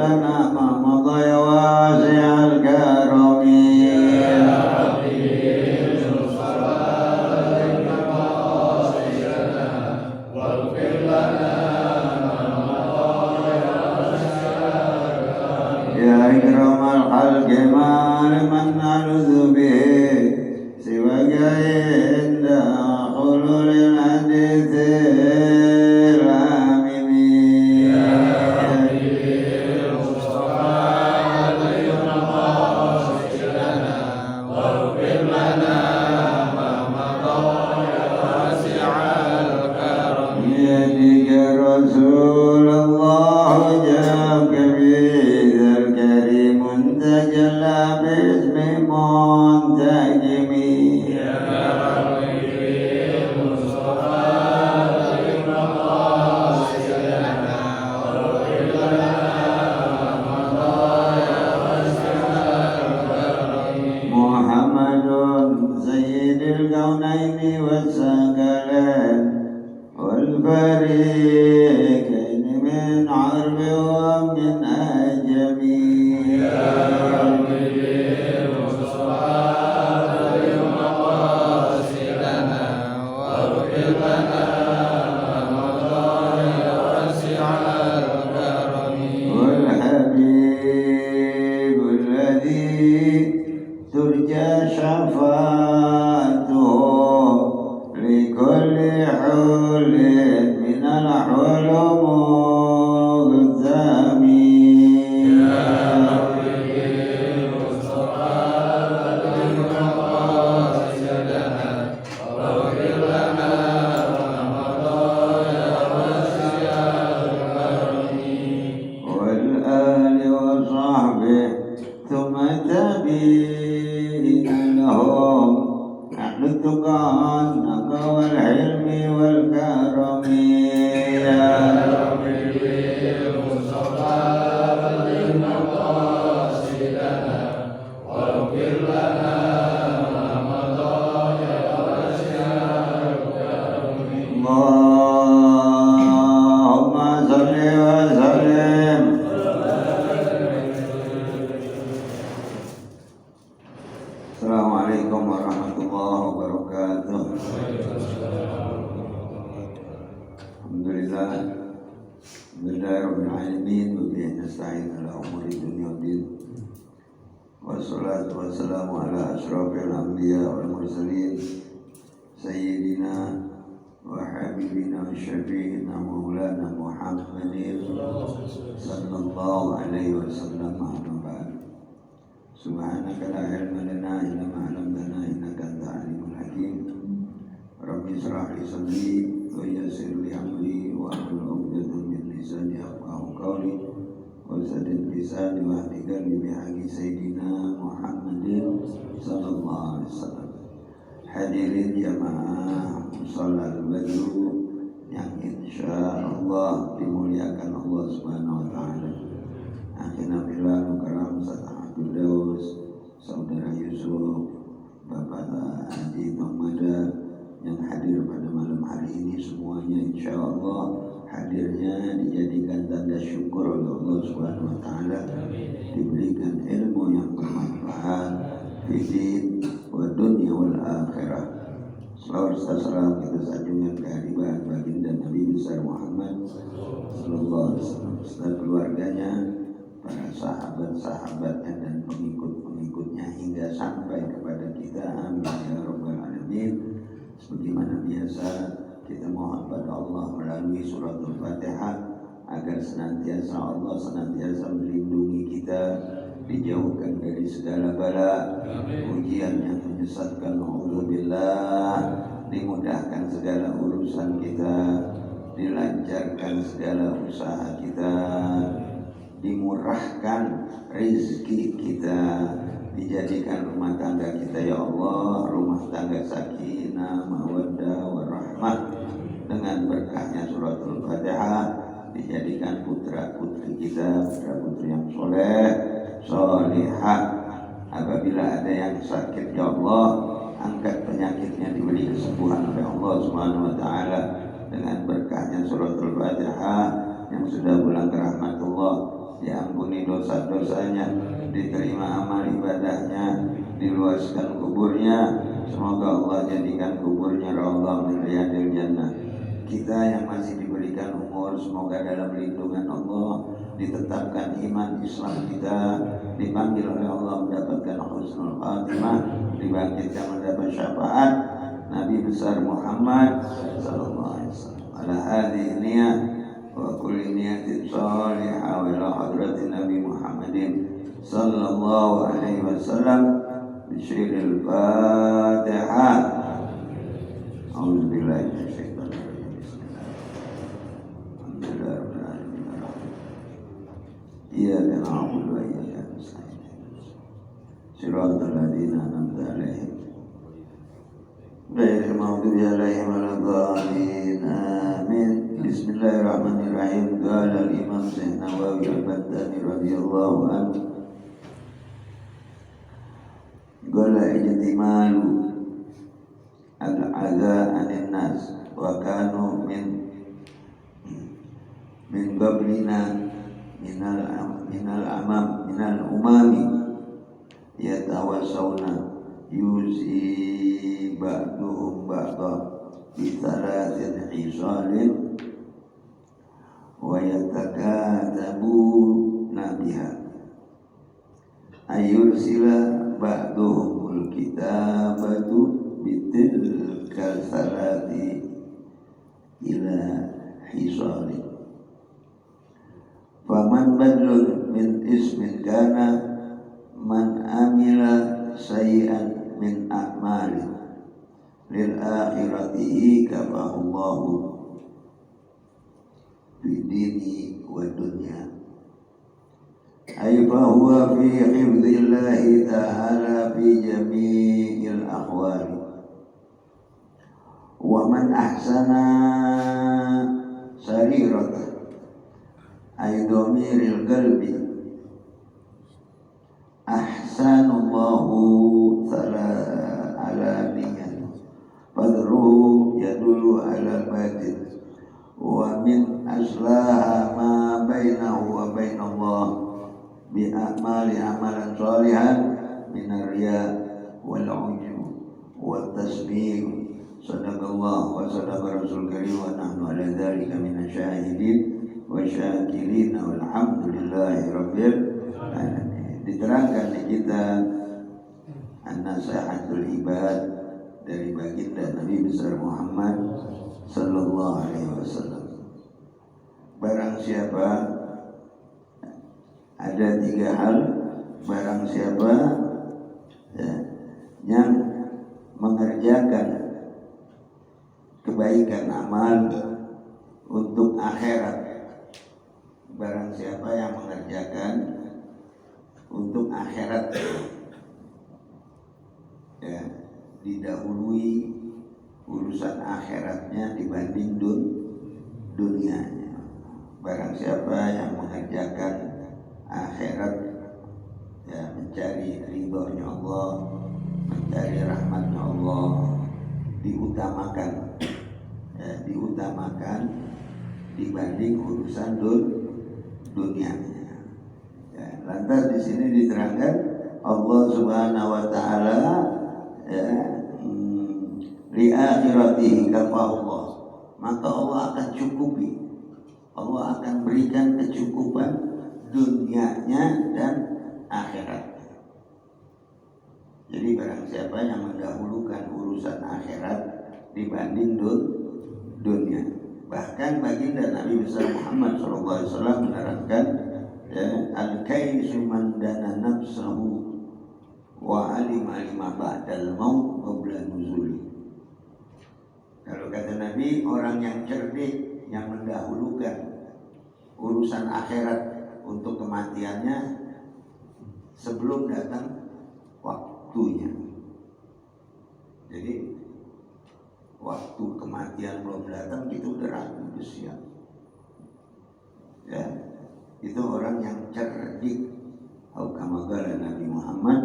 لنا ما مضى يا واسع الكرم يا حبيب الصلاة مقاصدنا واغفر لنا ما مضى يا واسع الكرم يا إكرم الخلق ما لمن نعوذ به سواك عند حلول الحديث wassalatu wassalamu ala asyrafil anbiya wal mursalin sayyidina wa habibina wa syafi'ina maulana Muhammadin sallallahu alaihi wasallam amma ba'd. Subhanaka la ilma lana illa ma 'allamtana innaka antal alimul hakim. Rabbi ishrah li sadri wa yassir li amri wa hlul 'uqdatam min lisani yafqahu qawli wa saddid lisani wa hdi qalbi bi haqqi sayyidina Muhammadin sallallahu alaihi wasallam. Hadirin jamaah salat badru yang insyaallah dimuliakan Allah Subhanahu wa taala. Akhirna billah karam Abdul Daus, Saudara Yusuf, Bapak Haji Tomada yang hadir pada malam hari ini, semuanya insyaallah hadirnya dijadikan tanda syukur oleh Allah Subhanahu wa taala, diberikan ilmu yang bermanfaat fi wa dunya wal akhirah. Salawat salam kita sanjungan kehadiran baginda Nabi besar Muhammad sallallahu alaihi wasallam serta keluarganya, para sahabat-sahabatnya dan pengikut-pengikutnya hingga sampai kepada kita. Amin ya rabbal alamin. Sebagaimana biasa kita mohon pada Allah melalui suratul Fatihah agar Allah senantiasa melindungi kita, dijauhkan dari segala bala, ujian yang menyesatkan, alhamdulillah, dimudahkan segala urusan kita, dilancarkan segala usaha kita, dimurahkan rezeki kita, dijadikan rumah tangga kita ya Allah rumah tangga sakinah, mawaddah, warahmah dengan berkahnya suratul Fatihah, dijadikan putra-putri kita putra-putri yang soleh, solihah. Apabila ada yang sakit ya Allah, angkat penyakitnya, diberi kesembuhan oleh Allah Subhanahu wa taala dengan berkahnya suratul Fatihah yang sudah bulan rahmatullah. diampuni dosa-dosanya, diterima amal ibadahnya, diluaskan kuburnya. Semoga Allah jadikan kuburnya raudhah min riyadil jannah. Kita yang masih diberikan umur, semoga dalam lindungan Allah ditetapkan iman Islam kita, dipanggil oleh Allah mendapatkan husnul khatimah, dibangkitkan mendapat syafaat Nabi besar Muhammad sallallahu alaihi wasallam. Ala hadhihi niyat wa kulli niyatin salihah wa ila hadratin Nabi Muhammadin sallallahu alaihi wasallam bi syiril Fatihah. A'udzu billahi minasyaitonir rajim. Iyyaka na'budu wa iyyaka nasta'in. Shiratal ladzina an'amta 'alaihim ghairil maghdubi 'alaihim waladdallin. Amin. Bismillahirrahmanirrahim. Qala al-Imam Syekh Nawawi al-Baghdadi radhiyallahu anhu, qala ijtimalu al-'adha 'anil nas wa kanu min qablina minal umami yatawassawna yusi ba'duhum ba'da bi thalathin hisalin wa yatakadabuna biha ayursila ba'duhumul kitabatu bitilkal salati ila hisalin. Faman badlun min ismin kana man amila sayyan min a'mali lil akhiratihi kafahullahu bidini wa dunya. Ay fahuwa fi hifdzillahi ta'ala fi jami'il ahwali. Wa man ahsana sariratan ay dhamiril qalbi ahsanallahu ala niyyah fadruhu yadullu ala batin wa min aslaha ma bainahu wa bainallah bi a'mali amalan shalihan min ar-riya wal 'ujub wat tasbih. Sadaqallah wa sadaqa rasul karim wa nahnu ala dzalika minasyahidin wa syakirin walhamdulillahi rabbil alamin. Diterangkan di kitab An-Nasihatul Ibad dari baginda Nabi besar Muhammad sallallahu alaihi wasallam. Barang siapa, ada 3 hal, barang siapa yang mengerjakan kebaikan amal untuk akhirat, barang siapa yang mengerjakan untuk akhirat, ya, didahului urusan akhiratnya dibanding dunianya. Barang siapa yang mengerjakan akhirat, ya, mencari ridhonya Allah, mencari rahmatnya Allah, diutamakan, ya, diutamakan dibanding urusan dunianya. Ya, lantas di sini diterangkan Allah Subhanahu wa taala, ya, li akhiratihi kafahullah, maka Allah akan cukupi, Allah akan berikan kecukupan dunianya dan akhirat. Jadi barang siapa yang mendahulukan urusan akhirat dibanding dunia. Bahkan baginda Nabi besar Muhammad SAW menerangkan, ya, al-kaisu man dana nafsahu wa alima ba'dal maut qabla nuzuli. Kalau kata Nabi, orang yang cerdik yang mendahulukan urusan akhirat untuk kematiannya sebelum datang waktunya. Jadi waktu kematian belum datang, itu udah ragu, udah siap. Ya, itu orang yang cerdik. Kama qala Nabi Muhammad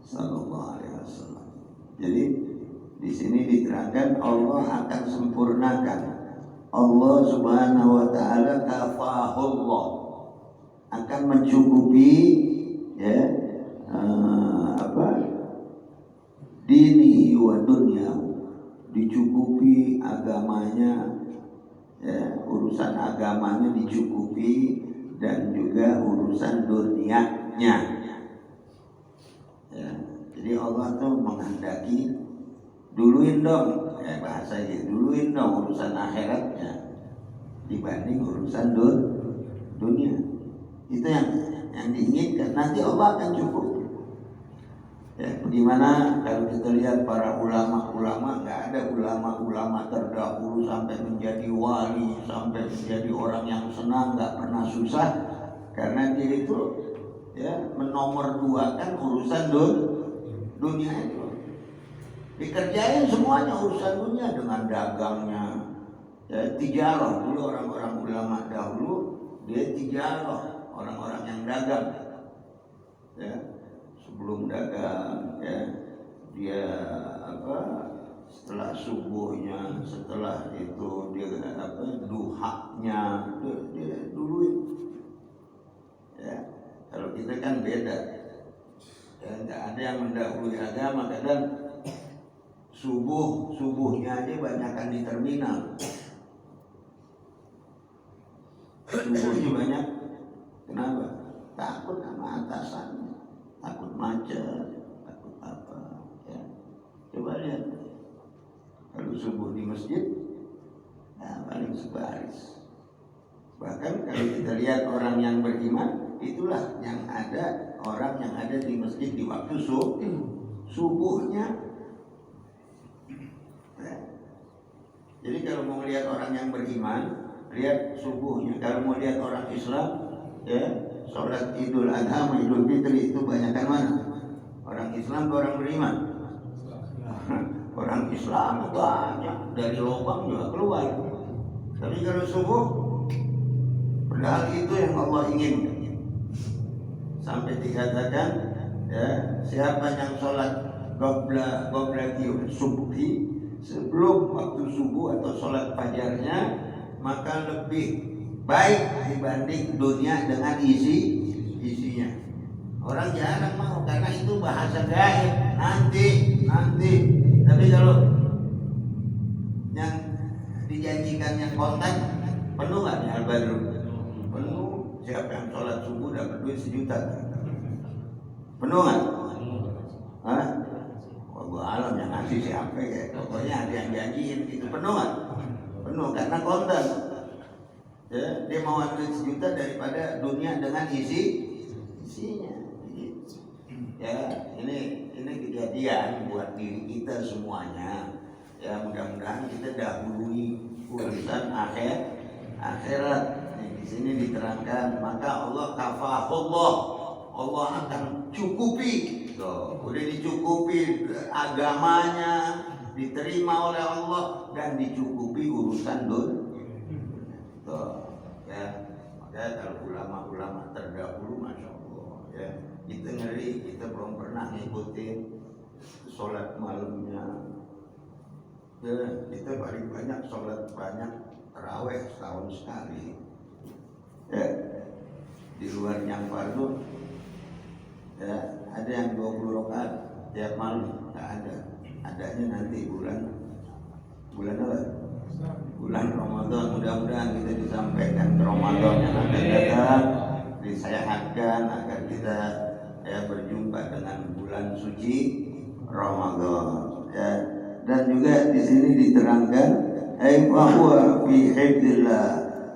sallallahu alaihi wasallam. Jadi di sini diterangkan Allah akan sempurnakan Allah Subhanahu wa taala kafahullah akan mencukupi ya dini wa dunya, dicukupi agamanya ya, urusan agamanya dicukupi dan juga urusan dunianya ya. Jadi Allah tuh menghendaki duluin dong ya, bahasanya duluin dong urusan akhiratnya dibanding urusan dunia. Itu yang diinginkan. Nanti Allah akan cukup ya. Bagaimana kalau kita lihat para ulama-ulama, nggak ada ulama-ulama terdahulu sampai menjadi wali, sampai menjadi orang yang senang, nggak pernah susah, karena dia itu ya menomorduakan urusan dunia itu. Dikerjain semuanya urusan dunia dengan dagangnya ya, tijarah. Dulu orang-orang ulama dahulu dia tijarah, orang-orang yang dagang ya. Sebelum dagang ya, dia setelah subuhnya, setelah itu dia duhanya dia duluin ya. Kalau kita kan beda ya, nggak ada yang mendahului agama. Kadang subuhnya aja banyakan di terminal, subuhnya banyak. Kenapa? Takut sama atasannya, takut macet, takut apa ya. Coba lihat kalau subuh di masjid nah, paling sebaris. Bahkan kalau kita lihat orang yang beriman, itulah yang ada, orang yang ada di masjid di waktu subuhnya ya. Jadi kalau mau lihat orang yang beriman, lihat subuhnya. Kalau mau lihat orang Islam ya, sholat Idul Adha, Idul Fitri itu banyakkan mana? Orang Islam atau orang beriman? Orang Islam banyak, dari lubang juga keluar. Tapi kalau subuh, padahal itu yang Allah inginkan. Sampai dikatakan ya, siapa yang sholat qabla subhi, sebelum waktu subuh atau sholat fajarnya, maka lebih baik dibanding dunia dengan isinya. Orang jarang mau, karena itu bahasa gaib, nanti. Tapi kalau yang dijanjikan yang kontak, penuh nggak di Al-Badrun? Penuh. Siapa yang sholat subuh dapat duit 1 juta? Penuh nggak? Hah? Gua alam yang ngasih siapa ya? Pokoknya ada yang janjiin itu. Penuh nggak? Penuh, karena konten. Ya, dia mau ambil 1 juta daripada dunia dengan isinya. Ya, ini kejadian buat diri kita semuanya. Ya, mudah-mudahan kita dahului urusan akhirat. Di sini diterangkan, maka Allah kafahullah, Allah akan cukupi. Tuh, udah dicukupi agamanya, diterima oleh Allah, dan dicukupi urusan dunia. Ya, maka kalau ulama-ulama terdahulu, masya Allah, ya, kita ngeri, kita belum pernah ngikutin sholat malamnya. Ya, kita paling banyak sholat banyak tarawih setahun sekali. Ya, di luar yang fardu, ya, ada yang 20 rakaat tiap malam, nggak ada. Adanya nanti bulan apa? Bulan Ramadan. Mudah-mudahan kita disampaikan ke Ramadan yang akan datang, disehatkan agar kita ya berjumpa dengan bulan suci Ramadan. Ya. Dan juga di sini diterangkan, bahwa fi hifdzillah,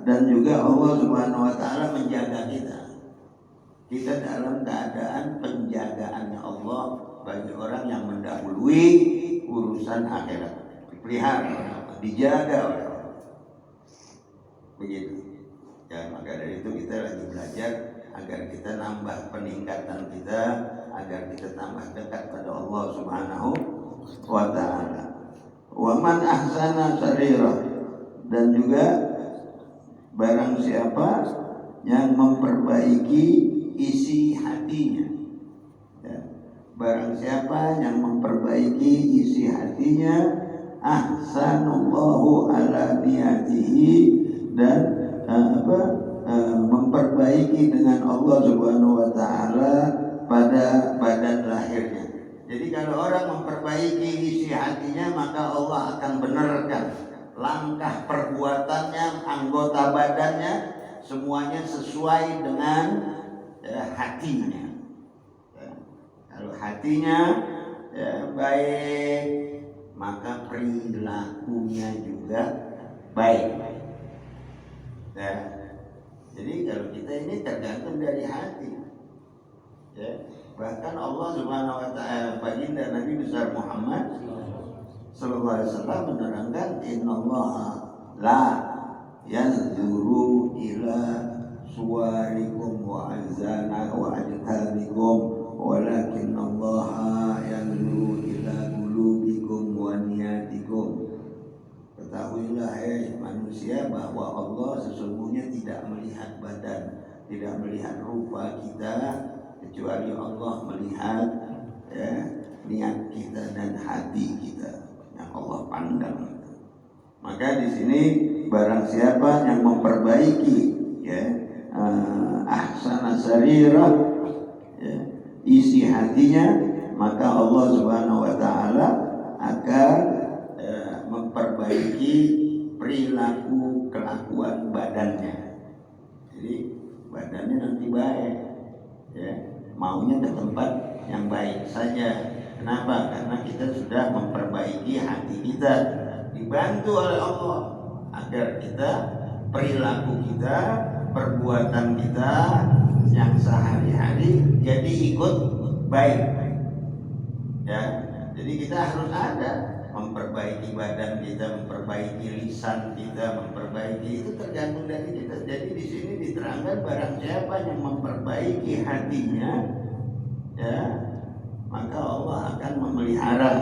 dan juga Allah Subhanahu wa taala menjaga kita. Kita dalam keadaan penjagaannya Allah bagi orang yang mendahului urusan akhirat. Dipelihara, dijaga oleh Allah. Begitu. Ya, maka dari itu kita lagi belajar agar kita nambah peningkatan kita, agar kita tambah dekat pada Allah Subhanahu wa taala. Wa man ahsana sarirah, dan juga barang siapa yang memperbaiki isi hatinya, ya. Barang siapa yang memperbaiki isi hatinya, ahsanallahu ala niyatihi, dan memperbaiki dengan Allah Subhanahu wa taala pada badan lahirnya. Jadi kalau orang memperbaiki isi hatinya, maka Allah akan benarkan langkah perbuatannya, anggota badannya, semuanya sesuai dengan hatinya. Kalau hatinya baik, maka perilakunya juga baik. Jadi kalau kita ini tergantung dari hati. Bahkan Allah Subhanahu wa taala, baginda Nabi besar Muhammad sallallahu alaihi wasallam menerangkan, innallaha la yanzuru ila suwarikum wa ajtamikum walakinallaha yanzuru ila qulubikum wa niyatikum. Ketahuilah manusia bahwa Allah sesungguhnya tidak melihat badan, tidak melihat rupa kita, kecuali Allah melihat niat kita dan hati kita yang Allah pandang. Maka di sini barang siapa yang memperbaiki ahsana sarirah, isi hatinya, maka Allah Subhanahu wa taala akan memperbaiki perilaku kelakuan badannya. Jadi badannya nanti baik, maunya ke tempat yang baik saja. Kenapa? Karena kita sudah memperbaiki hati kita, dibantu oleh Allah agar kita, perilaku kita, perbuatan kita yang sehari-hari jadi ikut baik. Jadi kita harus ada memperbaiki badan kita, memperbaiki lisan kita, memperbaiki, itu tergantung dari kita. Jadi di sini diterangkan barang siapa yang memperbaiki hatinya, maka Allah akan memelihara,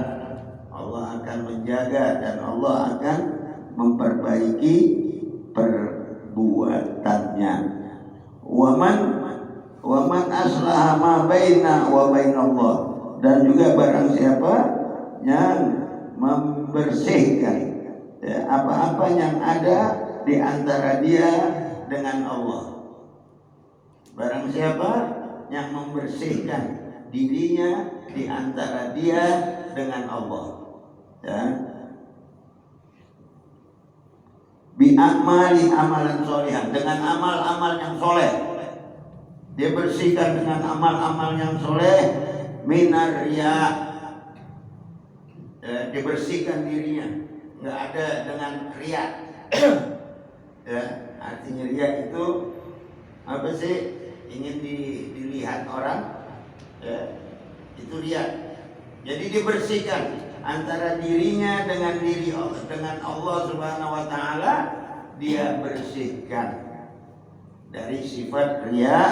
Allah akan menjaga, dan Allah akan memperbaiki perbuatannya. Waman aslaha ma baina wa bainallah, dan juga barang siapa yang membersihkan apa-apa yang ada di antara dia dengan Allah. Barang siapa yang membersihkan dirinya di antara dia dengan Allah, bi'amali amalan solehan, dengan amal-amal yang soleh, dia bersihkan dengan amal-amal yang soleh, minar riya, dibersihkan dirinya, nggak ada dengan riya. Artinya riya itu apa sih? Ingin dilihat orang, itu riya. Jadi dibersihkan antara dirinya dengan diri Allah, dengan Allah Subhanahu wa taala, dia bersihkan dari sifat riya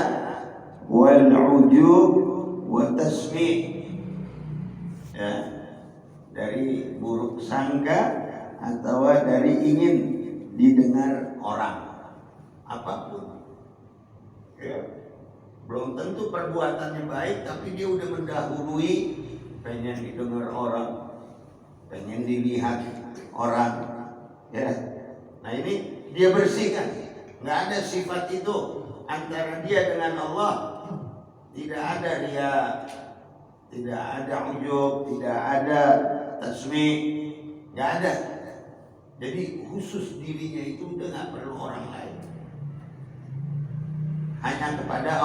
wal ujub wa tasmi', dari buruk sangka atau dari ingin didengar orang apapun. Belum tentu perbuatannya baik, tapi dia udah mendahului, pengen didengar orang, pengen dilihat orang. Nah ini dia bersihkan, nggak ada sifat itu antara dia dengan Allah. Tidak ada riya, tidak ada ujub, tidak ada tasmi', nggak ada. Jadi khusus dirinya itu udah nggak perlu orang lain, hanya kepada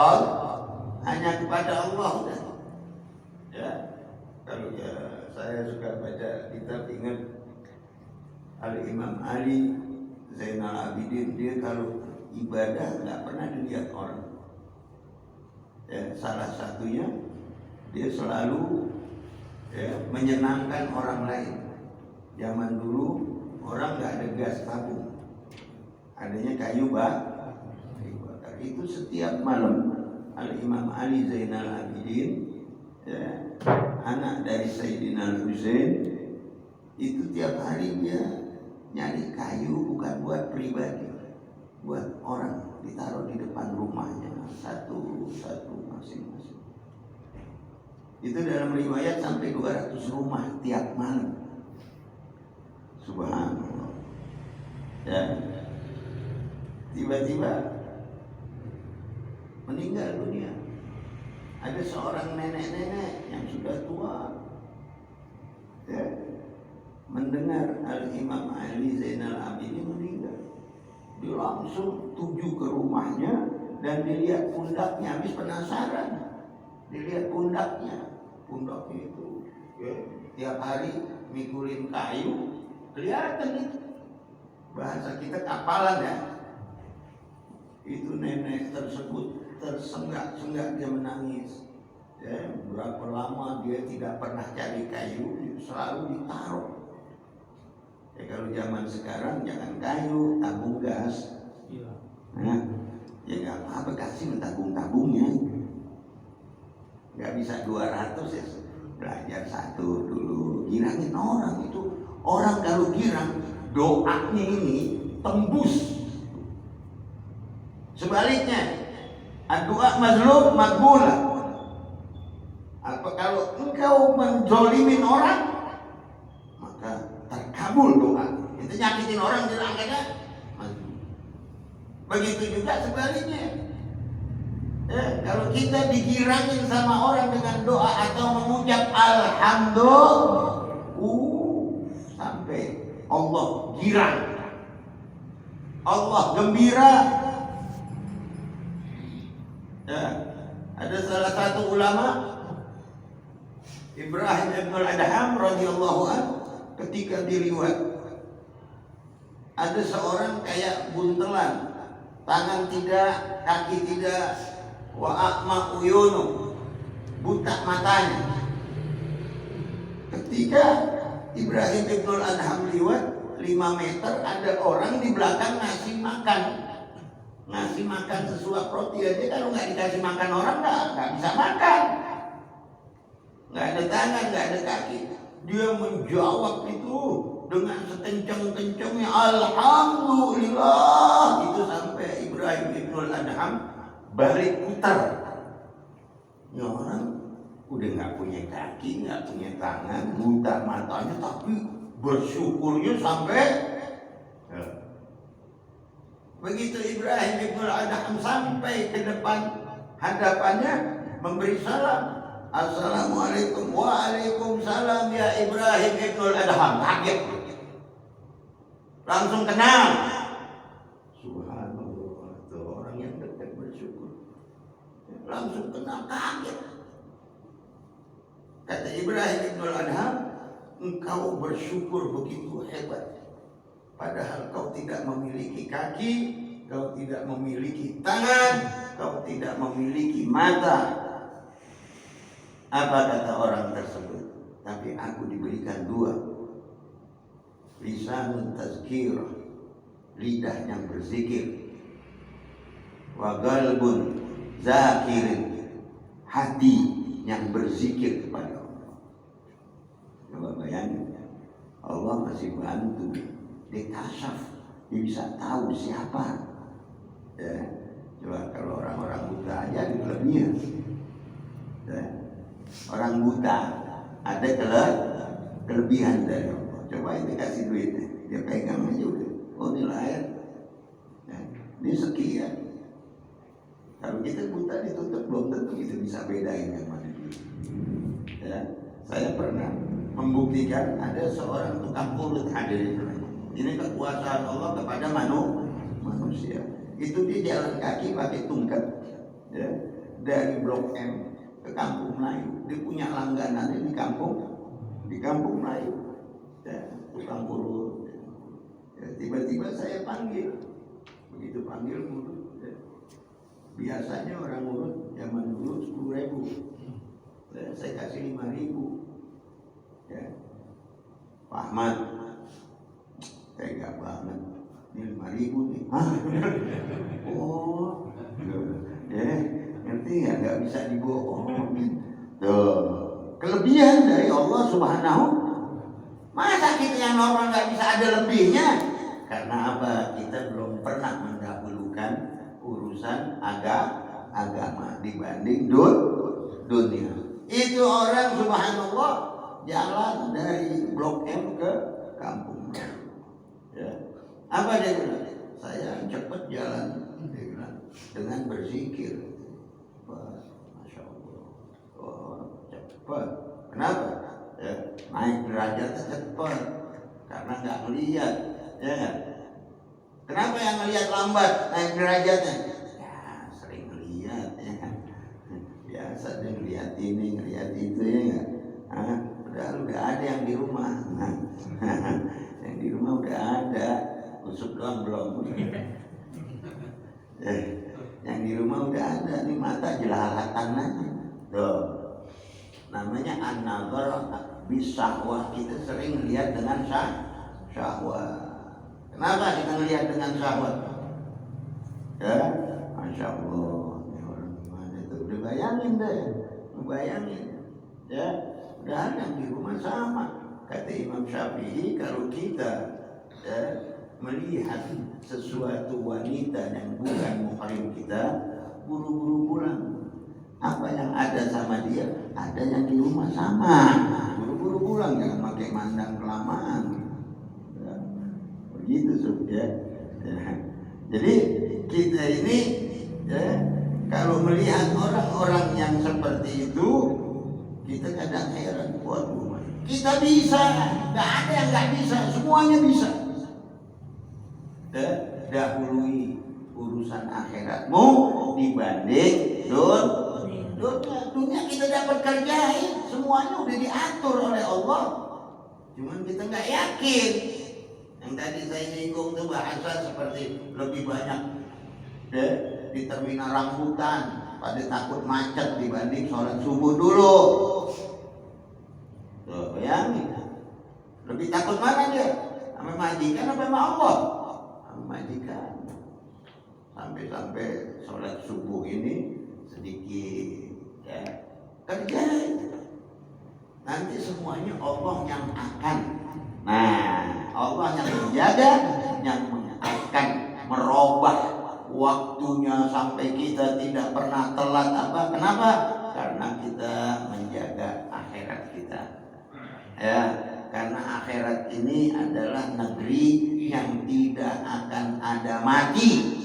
Allah udah. Kalau saya suka baca kitab, ingat Al-Imam Ali Zainal Abidin, dia kalau ibadah nggak pernah dilihat orang. Salah satunya dia selalu menyenangkan orang lain. Zaman dulu orang nggak ada gas tabung, adanya kayu bakar. Itu setiap malam Al-Imam Ali Zainal Abidin, anak dari Sayyidina Husain, itu tiap hari dia nyari kayu, bukan buat pribadi, buat orang, ditaruh di depan rumahnya satu-satu masing-masing. Itu dalam riwayat sampai 200 rumah tiap malam. Subhanallah. Ya, tiba-tiba meninggal dunia. Ada seorang nenek-nenek yang sudah tua, ya, mendengar Al-Imam Ali Zainal Abidin meninggal. Dia langsung tuju ke rumahnya dan dilihat pundaknya. Habis penasaran, dilihat pundaknya itu, ya, tiap hari mikulin kayu, kelihatan itu. Bahasa kita kapalan ya. Itu nenek tersebut tersenggak-senggak, dia menangis. Ya, berapa lama dia tidak pernah cari kayu, selalu ditaruh. Ya, kalau zaman sekarang jangan kayu, tabung gas. Nah, ya nggak apa-apa, kasih tabung-tabungnya. Nggak bisa 200 ya, belajar satu dulu. Girangin orang itu, orang kalau girang doanya ini tembus. Sebaliknya, doa mazlum makbulah. Apa kalau engkau menzolimin orang, maka terkabul doa. Itu nyakitin orang dirangkanya. Begitu juga sebaliknya. Kalau kita digirangin sama orang dengan doa atau mengucap alhamdulillah, sampai Allah girang, Allah gembira. Ya, ada salah satu ulama, Ibrahim ibn al-Adham radhiyallahu anhu, ketika diriwayat ada seorang kayak buntelan, tangan tidak, kaki tidak, wa a'ma uyunu, buta matanya. Ketika Ibrahim ibn al-Adham liwat 5 meter, ada orang di belakang ngasih makan sesuap roti aja. Kalau nggak dikasih makan orang nggak bisa makan. Nggak ada tangan, nggak ada kaki. Dia menjawab itu dengan sekencang-kencangnya alhamdulillah. Itu sampai Ibrahim ibn al-Adham balik putar. Ini orang udah nggak punya kaki, nggak punya tangan, buta matanya, tapi bersyukurnya sampai begitu Ibrahim ibn al-Adham sampai ke depan hadapannya memberi salam. Assalamualaikum. Waalaikumsalam ya Ibrahim ibn al-Adham. Kaget. Langsung kenal. Subhanallah, itu orang yang dekat bersyukur. Langsung kenal, kaget. Kata Ibrahim ibn al-Adham, engkau bersyukur begitu hebat. Padahal kau tidak memiliki kaki, kau tidak memiliki tangan, kau tidak memiliki mata. Apa kata orang tersebut? Tapi aku diberikan 2. Lisanun tazkirah, lidah yang berzikir. Wa qalbun zakirin, hati yang berzikir kepada Allah. Coba bayangin, Allah masih bantu. Dia kasyaf, dia bisa tahu siapa. Ya, coba kalau orang-orang buta aja ada kelebihan. Ya, orang buta ada kelebihan dari Allah. Coba ini kasih duitnya, dia pegang aja udah. Oh, ini lahir. Ya, ini sekian. Kalau kita buta ditutup, belum tentu kita bisa bedain yang mana duit. Ya, saya pernah membuktikan ada seorang tukang urut, hadirin. Ini kekuasaan Allah kepada manusia. Itu dia jalan kaki pakai tungkat, ya, dari Blok M ke Kampung Melayu. Dia punya langganannya di kampung Melayu. Ya, tukang urut. Ya, tiba-tiba saya panggil. Begitu panggil urut. Ya. Biasanya orang urut zaman dulu 10.000. Ya, saya kasih 5.000. Ya. Pak Ahmad, tega banget, ini 5.000 nih. Oh, ngerti ya, nggak bisa dibohongin. Tuh, kelebihan dari Allah Subhanahu. Masa kita yang normal nggak bisa ada lebihnya? Karena apa? Kita belum pernah mendahulukan urusan agama dibanding dunia. Itu orang subhanallah jalan dari Blok M ke Kampung. Ya. Apa dia bilang? Saya cepat jalan, dia bilang, dengan berzikir. Masya Allah, oh, cepat. Kenapa? Ya, naik derajatnya cepat, karena nggak ngelihat, ya kan? Kenapa yang ngelihat lambat naik derajatnya? Ya sering ngelihat, ya kan? Biasa dia ngelihat ini, ngelihat itu, ya kan? Udah ada yang di rumah, yang di rumah udah ada, usuk doang belum. Yang di rumah udah ada, nih mata jelalatan aja. Tuh, namanya an-nazar bisahwah. Kita sering lihat dengan syahwat. Kenapa kita ngelihat dengan syahwat? Ya, Masya Allah. Ini orang gimana itu? Udah bayangin deh, bayangin. Ya, udah ada yang di rumah sama. Kata Imam Syafi'i, kalau kita melihat sesuatu wanita yang bukan muhrim kita, buru-buru pulang. Apa yang ada sama dia, ada yang di rumah sama. Buru-buru pulang, jangan pakai mandang kelamaan. Ya, begitu ya. Jadi kita ini, ya, kalau melihat orang-orang yang seperti itu, kita kadang heran. Waduh, kita bisa, nggak ada yang nggak bisa, semuanya bisa. Dahului urusan akhiratmu dibanding dunia. Kita dapat kerjain, semuanya udah diatur oleh Allah, cuman kita nggak yakin. Yang tadi saya nyinggung tuh bahasa seperti lebih banyak di terminal rambutan pada takut macet dibanding sholat subuh dulu. Tuh, bayangin, lebih takut mana dia? Sama majikan apa sama Allah? Majikan. Sampai sholat subuh ini sedikit, ya, kerjain. Nanti semuanya Allah yang akan. Nah, Allah yang menjaga, yang akan merubah waktunya sampai kita tidak pernah telat. Apa? Kenapa? Karena kita menjaga akhirat kita. Ya, karena akhirat ini adalah negeri yang tidak akan ada mati.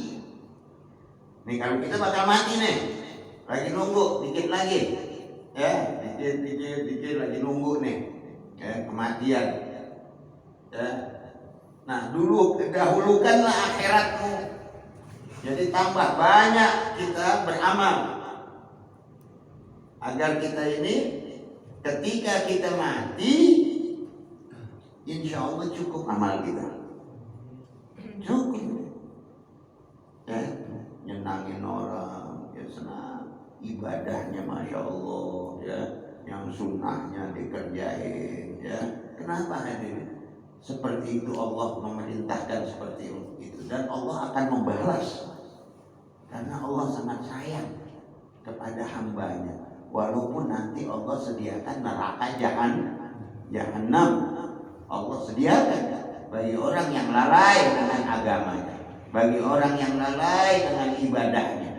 Nih kalau kita bakal mati nih, lagi nunggu dikit lagi, ya, dikit lagi nunggu nih, ya, kematian. Ya. Nah, dahulukanlah akhiratmu. Jadi tambah banyak kita beramal agar kita ini ketika kita mati, insya Allah cukup amal kita. Cukup. Ya, nyenangin orang, ya senang. Ibadahnya Masya Allah, ya, yang sunnahnya dikerjain, ya. Kenapa hadirin? Seperti itu Allah memerintahkan seperti itu, dan Allah akan membalas. Karena Allah sangat sayang kepada hambanya. Walaupun nanti Allah sediakan neraka jahanam, Allah sediakan bagi orang yang lalai dengan agamanya, bagi orang yang lalai dengan ibadahnya,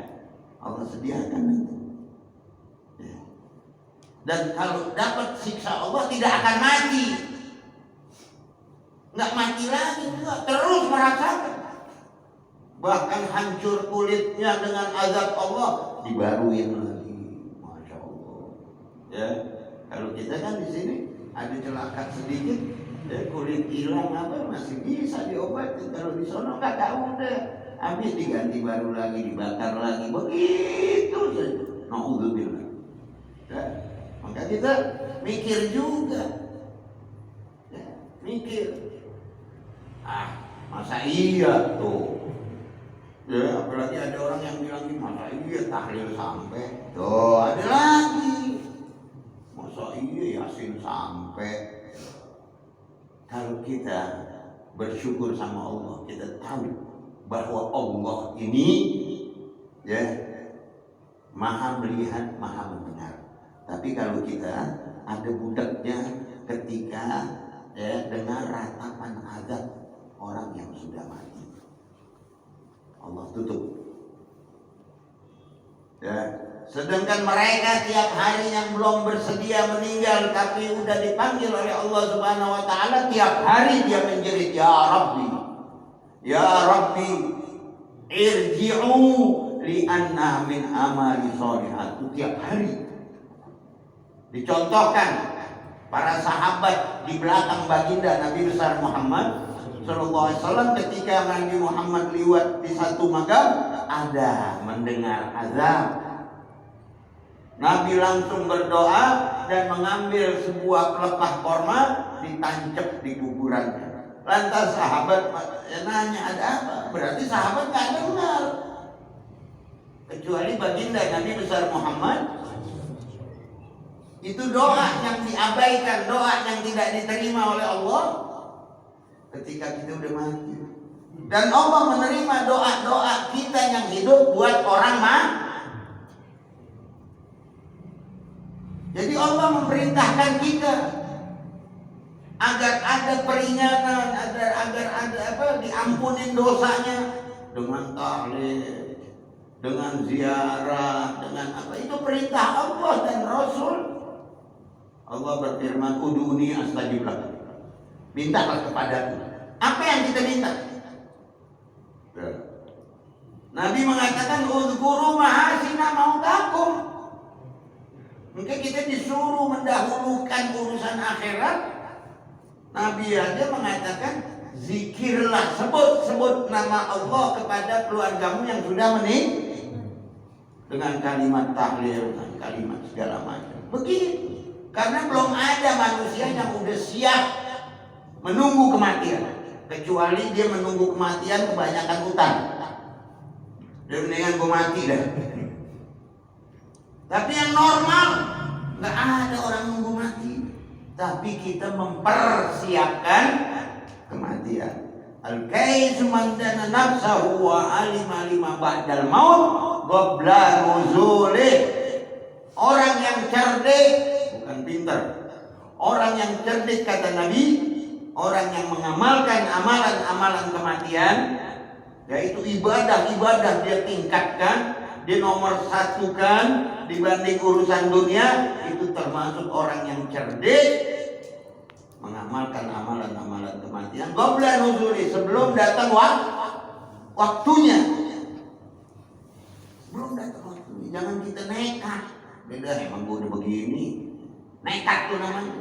Allah sediakan itu. Dan kalau dapat siksa Allah tidak akan mati, nggak mati lagi, terus merasakan. Bahkan hancur kulitnya dengan azab Allah, dibaruin lagi, Masya Allah. Ya, kalau kita kan di sini ada celaka sedikit, ya, kulit hilang apa masih bisa diobatin. Kalau di sono nggak tahu deh, habis diganti baru lagi, dibakar lagi, begitu saja. Naudzubillah. Ya, maka kita mikir juga, ya, mikir. Masa iya tuh? Ya, apalagi ada orang yang bilang masa iya tahlil sampai. Tuh, ada lagi. Masa iya Yasin sampai. Kalau kita bersyukur sama Allah, kita tahu bahwa Allah ini, ya, Maha melihat, Maha mendengar. Tapi kalau kita ada budaknya ketika, ya, dengar ratapan azab orang yang sudah mati, Allah tutup. Ya, sedangkan mereka tiap hari yang belum bersedia meninggal tapi udah dipanggil oleh Allah Subhanahu wa taala, tiap hari dia menjerit, ya Rabbi, Ya Rabbi irji'u li'anna min amali sholihat. Tiap hari dicontohkan para sahabat di belakang baginda Nabi besar Muhammad Sallallahu Alaihi Wasallam. Ketika Nabi Muhammad lewat di satu makam, ada mendengar azab, Nabi langsung berdoa dan mengambil sebuah pelepah korma, ditancap di kuburannya. Lantas sahabat nanya, ada apa? Berarti sahabat nggak dengar, kecuali baginda Nabi besar Muhammad. Itu doa yang diabaikan, doa yang tidak diterima oleh Allah ketika kita udah mati. Dan Allah menerima doa-doa kita yang hidup buat orang mati. Jadi Allah memerintahkan kita agar ada peringatan, agar ada diampunin dosanya dengan tahlil, dengan ziarah, dengan apa, itu perintah Allah dan Rasul. Allah berfirman, uduni astajib lakum. Mintalah kepadaku. Apa yang kita minta? Nabi mengatakan, uzkuru mahasina mautakum. Mungkin kita disuruh mendahulukan urusan akhirat. Nabi aja mengatakan, zikirlah, sebut nama Allah kepada keluargamu yang sudah meninggal, dengan kalimat tahlil, dengan kalimat segala macam. Begitu. Karena belum ada manusia yang udah siap menunggu kematian, kecuali dia menunggu kematian kebanyakan utang. Dia mendingan gue mati dah. Tapi yang normal, nggak ada orang nunggu mati. Tapi kita mempersiapkan kematian. Al-kaisu man dana nafsahu wa alima lima ba'dal maut qabla nuzulih. Orang yang cerdik, bukan pintar. Orang yang cerdik kata Nabi, orang yang mengamalkan amalan-amalan kematian, yaitu ibadah-ibadah dia tingkatkan, dia nomor satukan dibanding urusan dunia, itu termasuk orang yang cerdik, mengamalkan amalan-amalan kematian qabla nuzuli, sebelum datang waktunya. Sebelum datang waktunya, jangan kita nekat. Beda, emang gue udah begini. Nekat tuh namanya.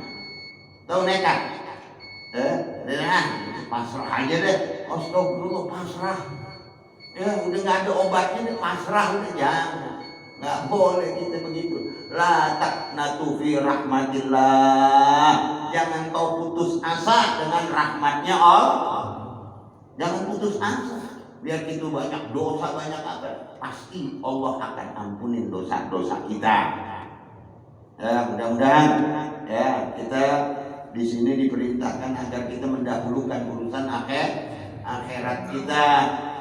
Tahu nekat? Pasrah aja deh. Astagfirullah, pasrah. Ya udah nggak ada obatnya deh, pasrah udah, jangan. Nggak boleh kita begitu. La taqnatu fi rahmatillah. Jangan kau putus asa dengan rahmatnya Allah. Jangan putus asa. Biar kita banyak dosa, banyak apa, pasti Allah akan ampunin dosa-dosa kita. Ya, mudah-mudahan ya kita di sini diperintahkan agar kita mendahulukan urusan akhirat kita,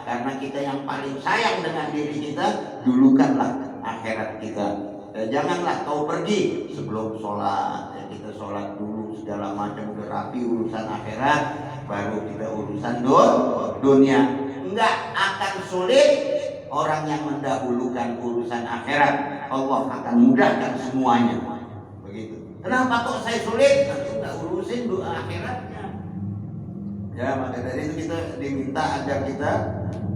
karena kita yang paling sayang dengan diri kita, dulukanlah akhirat kita. Janganlah kau pergi sebelum sholat. Ya, kita sholat dulu segala macam udah rapi, urusan akhirat baru kita urusan dunia. Enggak akan sulit orang yang mendahulukan urusan akhirat. Allah akan mudahkan semuanya. Begitu. Kenapa kok saya sulit? Nanti enggak urusin doa akhiratnya. Ya, maka dari itu kita diminta agar kita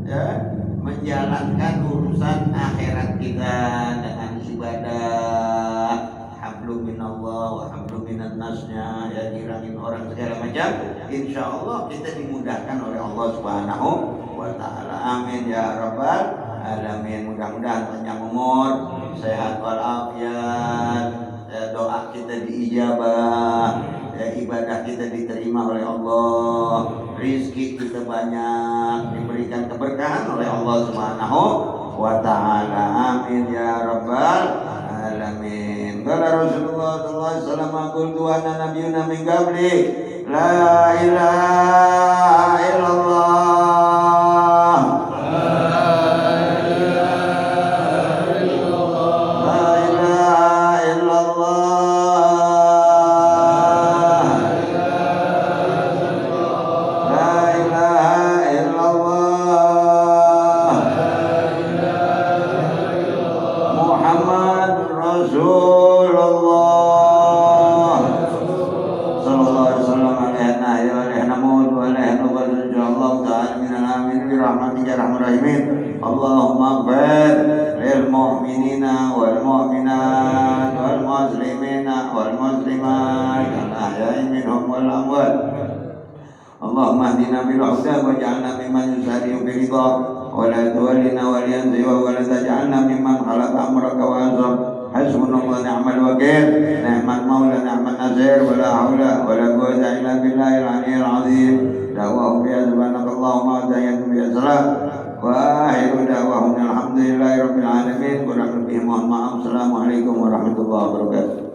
ya menjalankan urusan akhirat kita dengan ibadah, hablum minallah wa hablum minan nasnya, ya dirangin orang segala macam. Insya Allah kita dimudahkan oleh Allah Subhanahu wa ta'ala. Amin ya rabbal alamin. Mudah-mudahan panjang umur, sehat walafiat, ya, doa kita diijabah, ya, ibadah kita diterima oleh Allah, rizki kita banyak, diberikan keberkahan oleh Allah Subhanahu wa ta'ala. Amin ya rabbal alamin. Qala Rasulullah sallallahu alaihi wasallam, qul wa ana nabiyyuna min qabli la ilaha illallah. Allah Ta'ala برحمتك يا أرحم الراحمين اللهم اغفر للمؤمنين والمؤمنات والمسلمين والمسلمات الأحياء منهم والأموات اللهم اهدنا بالهدى واجعلنا ممن يسارع برضاك ولا تولنا وليا سوى ولا تجعلنا ممن خلق أمرك وأنصر حسبنا الله ونعم الوكيل نعم المولى نعم النصير ولا حول ولا قوة إلا بالله العلي العظيم دعواهم بها سبحانك اللهم وتحياتهم بها سلام وآخر دعواهم الحمد لله رب العالمين kurang lebih mohon maaf. Assalamualaikum warahmatullahi wabarakatuh.